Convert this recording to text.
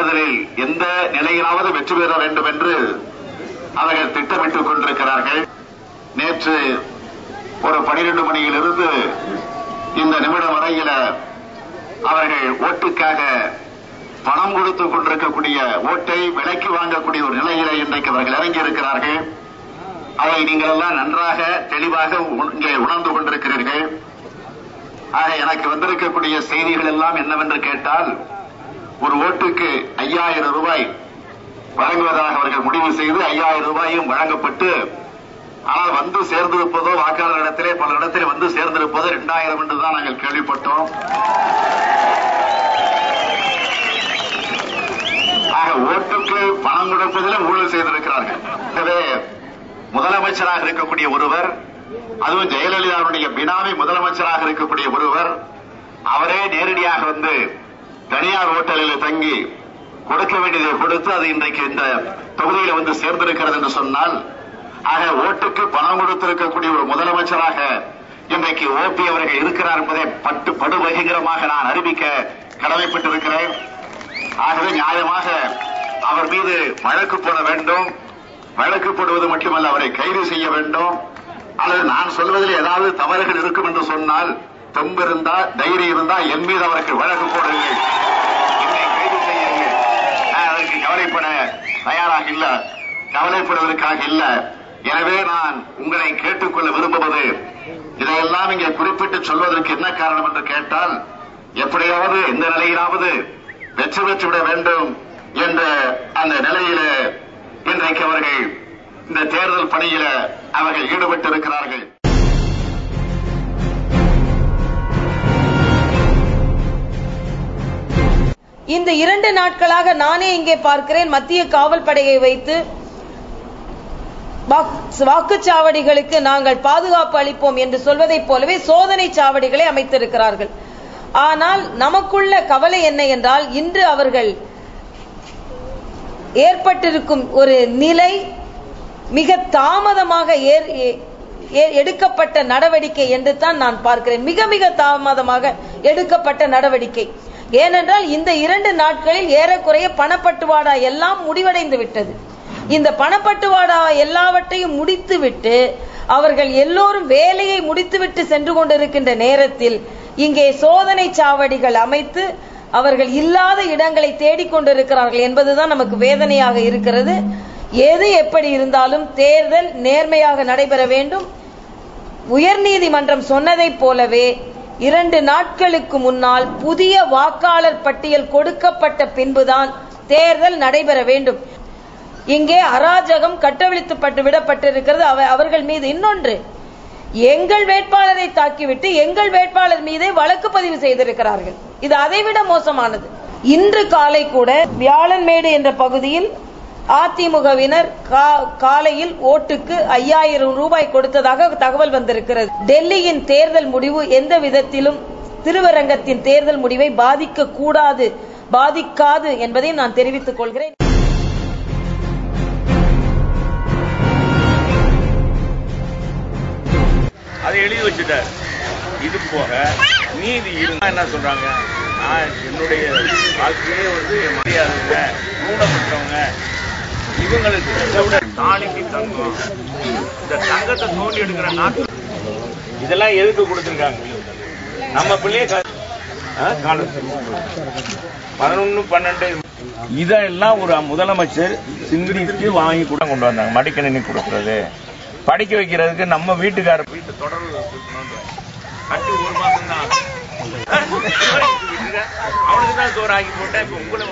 தேர்தலில் எந்த நிலையிலாவது வெற்றி பெற வேண்டும் என்று அவர்கள் திட்டமிட்டுக் கொண்டிருக்கிறார்கள். நேற்று ஒரு 12 மணியிலிருந்து இந்த நிமிடம் வரையில அவர்கள் ஓட்டுக்காக பணம் கொடுத்துக் கொண்டிருக்கக்கூடிய ஓட்டை விலைக்கு வாங்கக்கூடிய ஒரு நிலையில இன்றைக்கு அவர்கள் இறங்கி இருக்கிறார்கள். அதை நீங்கள் எல்லாம் நன்றாக தெளிவாக இங்கே உணர்ந்து கொண்டிருக்கிறீர்கள். ஆக எனக்கு வந்திருக்கக்கூடிய செய்திகள் எல்லாம் என்னவென்று கேட்டால், ஒரு ஓட்டுக்கு 5000 ரூபாய் வழங்குவதாக அவர்கள் முடிவு செய்து 5000 ரூபாயும் வழங்கப்பட்டு, ஆனால் வந்து சேர்ந்திருப்பதோ வாக்காளர்களிடத்திலே பல இடத்திலே வந்து சேர்ந்திருப்பதோ 2000 என்றுதான் நாங்கள் கேள்விப்பட்டோம். ஆக ஓட்டுக்கு பணம் கொடுப்பதில் ஊழல் செய்திருக்கிறார்கள். எனவே முதலமைச்சராக இருக்கக்கூடிய ஒருவர், அதுவும் ஜெயலலிதாவுடைய பினாமி முதலமைச்சராக இருக்கக்கூடிய ஒருவர், அவரே நேரடியாக வந்து தனியார் ஹோட்டலில் தங்கி கொடுக்க வேண்டியதை கொடுத்து அது இன்றைக்கு இந்த தொகுதியில் வந்து சேர்ந்திருக்கிறது என்று சொன்னால், ஆக ஓட்டுக்கு பணம் கொடுத்திருக்கக்கூடிய ஒரு முதலமைச்சராக இன்றைக்கு ஓபி அவர்கள் இருக்கிறார் என்பதை படுபகிரமாக நான் அறிவிக்க கடமைப்பட்டிருக்கிறேன். ஆகவே நியாயமாக அவர் மீது வழக்கு போட வேண்டும். வழக்கு போடுவது மட்டுமல்ல, அவரை கைது செய்ய வேண்டும். அல்லது நான் சொல்வதில் ஏதாவது தவறுகள் இருக்கும் என்று சொன்னால், தெம்பு இருந்தா தைரியம் இருந்தா என் மீது அவருக்கு வழக்கு போடுங்கள், என்னை கைது செய்யுங்கள். நான் அதற்கு கவலைப்பட தயாராக இல்ல, கவலைப்படுவதற்காக இல்ல. எனவே நான் உங்களை கேட்டுக்கொள்ள விரும்புவது, இதையெல்லாம் இங்கே குறிப்பிட்டு சொல்வதற்கு என்ன காரணம் என்று கேட்டால், எப்படியாவது இந்த நிலையிலாவது வெற்றி பெற்றுவிட வேண்டும் என்ற அந்த நிலையில இன்றைக்கு அவர்கள் இந்த தேர்தல் பணியில அவர்கள் ஈடுபட்டிருக்கிறார்கள். இந்த 2 நாட்களாக நானே இங்கே பார்க்கிறேன், மத்திய காவல் படையை வைத்து வாக்குச்சாவடிகளுக்கு நாங்கள் பாதுகாப்பு அளிப்போம் என்று சொல்வதைப் போலவே சோதனை சாவடிகளை அமைத்திருக்கிறார்கள். ஆனால் நமக்குள்ள கவலை என்ன என்றால், இன்று அவர்கள் ஏற்பட்டிருக்கும் ஒரு நிலை மிக தாமதமாக எடுக்கப்பட்ட நடவடிக்கை என்று தான் நான் பார்க்கிறேன். மிக மிக தாமதமாக எடுக்கப்பட்ட நடவடிக்கை. ஏனென்றால் இந்த 2 நாட்களில் ஏறக்குறைய பணப்பட்டுவாடா எல்லாம் முடிவடைந்து விட்டது. இந்த பணப்பட்டுவாடா எல்லாவற்றையும் முடித்துவிட்டு அவர்கள் எல்லோரும் வேலையை முடித்துவிட்டு சென்று கொண்டிருக்கின்ற நேரத்தில் இங்கே சோதனை சாவடிகள் அமைத்து அவர்கள் இல்லாத இடங்களை தேடிக்கொண்டிருக்கிறார்கள் என்பதுதான் நமக்கு வேதனையாக இருக்கிறது. எது எப்படி இருந்தாலும் தேர்தல் நேர்மையாக நடைபெற வேண்டும். உயர்நீதிமன்றம் சொன்னதைப் போலவே 2 நாட்களுக்கு முன்னால் புதிய வாக்காளர் பட்டியல் கொடுக்கப்பட்ட பின்புதான் தேர்தல் நடைபெற வேண்டும். இங்கே அராஜகம் கட்டவிழ்த்து விடப்பட்டிருக்கிறது அவர்கள் மீது. இன்னொன்று, எங்கள் வேட்பாளரை தாக்கிவிட்டு எங்கள் வேட்பாளர் மீதே வழக்கு பதிவு செய்திருக்கிறார்கள். இது அதைவிட மோசமானது. இன்று காலை கூட வியாழன்மேடு என்ற பகுதியில் அதிமுகவினர் காலையில் ஓட்டுக்கு 5000 ரூபாய் கொடுத்ததாக தகவல் வந்திருக்கிறது. டெல்லியின் தேர்தல் முடிவு எந்த விதத்திலும் திருவரங்கத்தின் தேர்தல் முடிவை பாதிக்காது என்பதை நான் தெரிவித்துக் கொள்கிறேன். அதை எழுதி வச்சுட்டார். இது போக நீதி இருந்தா என்ன சொல்றாங்க, நான் என்னுடைய வாழ்க்கையே வந்து மரியாதைங்க ஊனப்பட்டவங்க, இவங்களுக்கு தாலிக்கு தங்கம், இந்த தங்கத்தை தோண்டி எடுக்கிற நாட்டு இதெல்லாம் எதுக்கு கொடுத்துருக்காங்க? நம்ம பிள்ளைய 11, 12 இதெல்லாம் ஒரு முதலமைச்சர் சிந்தித்து வாங்கி கூட கொண்டு வந்தாங்க. மடிக்கணினி கொடுக்கறது, படிக்க வைக்கிறதுக்கு நம்ம வீட்டு தொடர்பு கட்டி 1 மாசம் தான் அவனுக்கு தான் சோறு ஆக்கி போட்டேன். இப்ப உங்களை